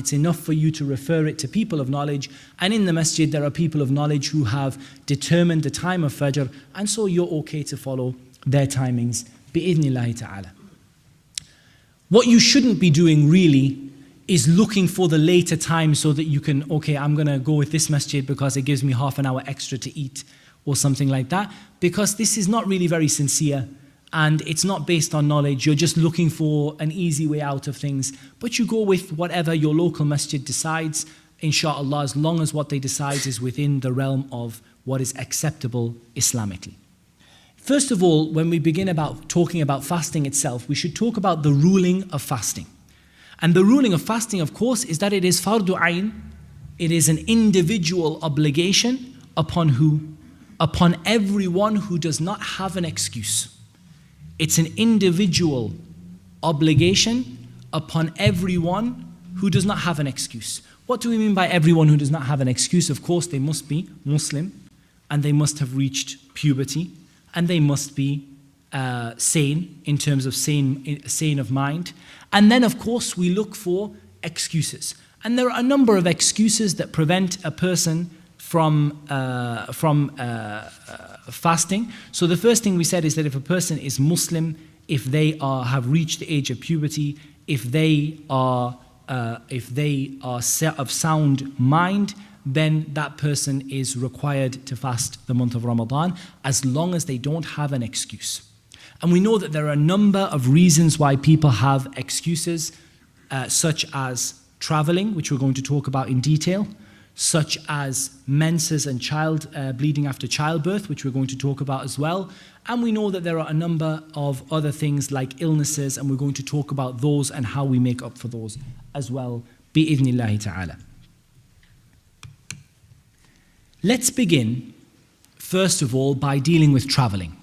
it's enough for you to refer it to people of knowledge. And in the masjid, there are people of knowledge who have determined the time of Fajr, and so you're okay to follow their timings, bi'idhnillahi ta'ala. What you shouldn't be doing really is looking for the later time so that you can, okay, I'm going to go with this masjid because it gives me half an hour extra to eat or something like that, because this is not really very sincere and it's not based on knowledge. You're just looking for an easy way out of things, but you go with whatever your local masjid decides, inshallah, as long as what they decide is within the realm of what is acceptable Islamically. First of all, when we begin about talking about fasting itself, we should talk about the ruling of fasting. And the ruling of fasting, of course, is that it is fardu ayn. It is an individual obligation upon who? Upon everyone who does not have an excuse. It's an individual obligation upon everyone who does not have an excuse. What do we mean by everyone who does not have an excuse? Of course, they must be Muslim, and they must have reached puberty, and they must be sane in terms of sane of mind. And then, of course, we look for excuses. And there are a number of excuses that prevent a person from fasting. So the first thing we said is that if a person is Muslim, if they have reached the age of puberty, if they are of sound mind, then that person is required to fast the month of Ramadan as long as they don't have an excuse. And we know that there are a number of reasons why people have excuses, such as traveling, which we're going to talk about in detail, such as menses and bleeding after childbirth, which we're going to talk about as well. And we know that there are a number of other things like illnesses, and we're going to talk about those and how we make up for those as well, bi'idhnillahi ta'ala. Let's begin, first of all, by dealing with traveling.